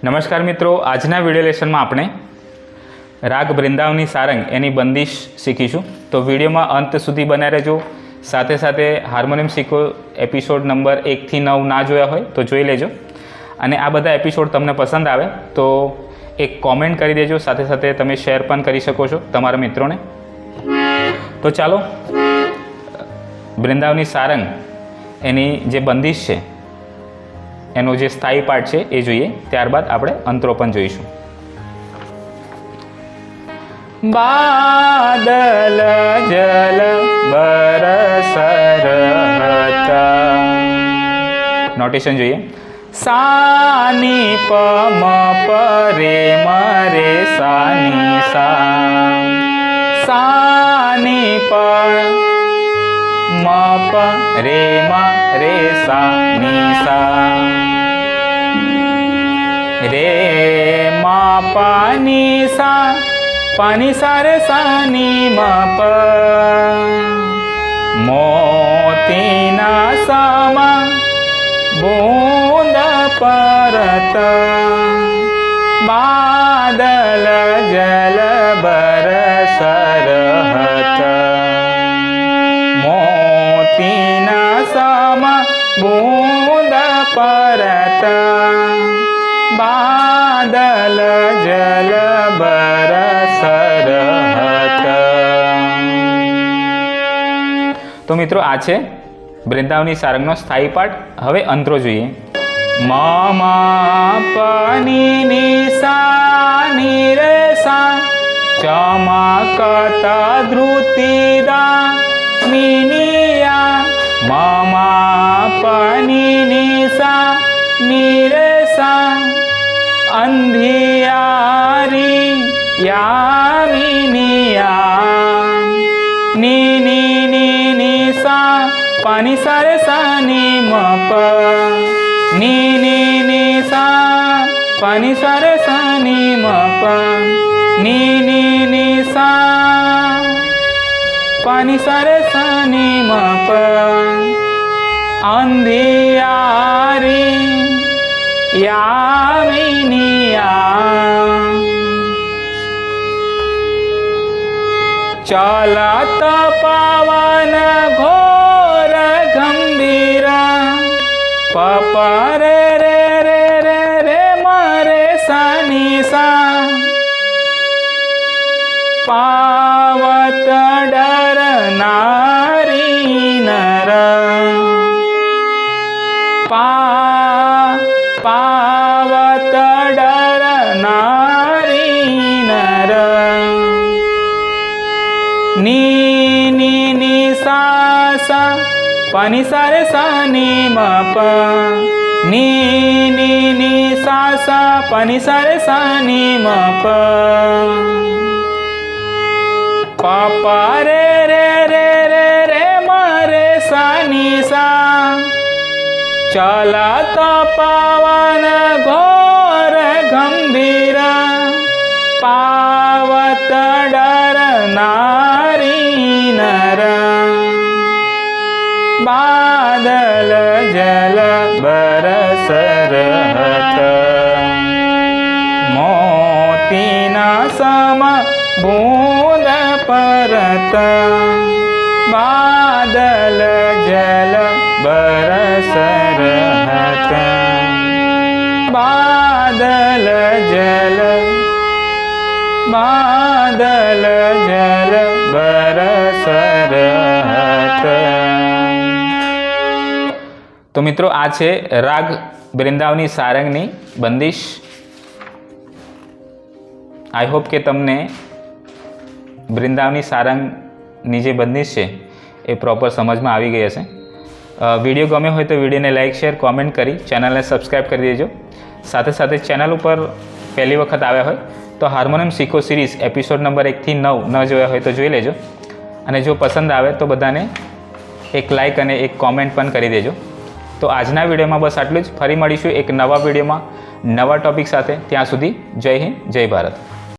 નમસ્કાર મિત્રો, આજના વિડીયો લેસનમાં આપણે રાગ વૃંદાવની સારંગ એની બંદિશ શીખીશું. તો વિડીયોમાં અંત સુધી બન્યા રહેજો. સાથે સાથે હાર્મોનિયમ શીખો એપિસોડ નંબર 1 થી 9 ના જોયા હોય તો જોઈ લેજો. અને આ બધા એપિસોડ તમને પસંદ આવે તો એક કોમેન્ટ કરી દેજો. સાથે સાથે તમે શેર પણ કરી શકો છો તમારા મિત્રોને. તો ચાલો વૃંદાવની સારંગ એની જે બંદિશ છે એનો જે સ્થાયી પાર્ટ છે એ જોઈએ. ત્યારબાદ આપણે અંતરો પણ જોઈશું. બાદલ જલ બરસર હતા. નોટેશન જોઈએ. સાની પ મ પ રે મ રે સાની સા. સાની પ મ પ રે મ રે સા ની સા. રે મા પાની સા પાની સા રે સા ની મા પ. મોતીના સામા બૂંદ પરત. બાદલ જલ બરસર હતા. મોતીના સામા બૂંદ પરત. બાદલ જલ બરસર હતા. તો મિત્રો આ છે વૃંદાવની સારંગનો સ્થાયી પાઠ. હવે અંતરો જોઈએ. મ મ પ ની ની સા ની રે સા. ચમકતા ધૃતિદા મિનિયા. મ મ પ ની ની સા ની રે સા. અંધિયારી યામિનિયા. ની ની ની ની સા પાની સા રે સા ની મ પ. ની ની ની સા પાની સા રે સા ની મ પ. ની ની ની સા પાની સા રે સા ની મ પ. અંધિયારી યામિનિયા. ચલત પવન ઘોર ગંભીર. પપ રે રે રે રે રે મ રે સા ની સા. પાવત ડરનારી નર. પાવત ડરનારી નર. ની ની ની સા સા પાની સા રે સા ની મ પ. ની ની ની સા સા પાની સા રે સા ની મ પ. પપ રે રે રે રે રે મ રે સા ની સા. ચલત પવન ઘોર ગંભીર. પાવત ડરનારી નર. બાદલ જલ બરસર હતા. મોતીના સમ બૂંદ પરત. બાદલ જલ બરસર હતા. બાદલ જલ બાદલ જલ બરસર હતા. તો મિત્રો આ છે રાગ વૃંદાવની સારંગની બંદિશ. આઈ હોપ કે તમને વૃંદાવની સારંગની જે બંદિશ છે એ પ્રોપર સમજમાં આવી ગઈ હશે. વિડીયો ગમ્યો હોય તો વિડીયોને લાઇક શેર કોમેન્ટ કરી ચેનલને સબસ્ક્રાઈબ કરી દેજો. સાથે સાથે ચેનલ ઉપર પહેલી વખત આવ્યા હોય તો હાર્મોનિયમ શીખો સિરીઝ એપિસોડ નંબર 1 થી 9 ન જોયા હોય તો જોઈ લેજો. અને જો પસંદ આવે તો બધાને એક લાઇક અને એક કોમેન્ટ પણ કરી દેજો. તો આજના વિડીયોમાં બસ આટલું જ. ફરી મળીશું એક નવા વિડીયોમાં નવા ટૉપિક સાથે. ત્યાં સુધી જય હિન્દ, જય ભારત.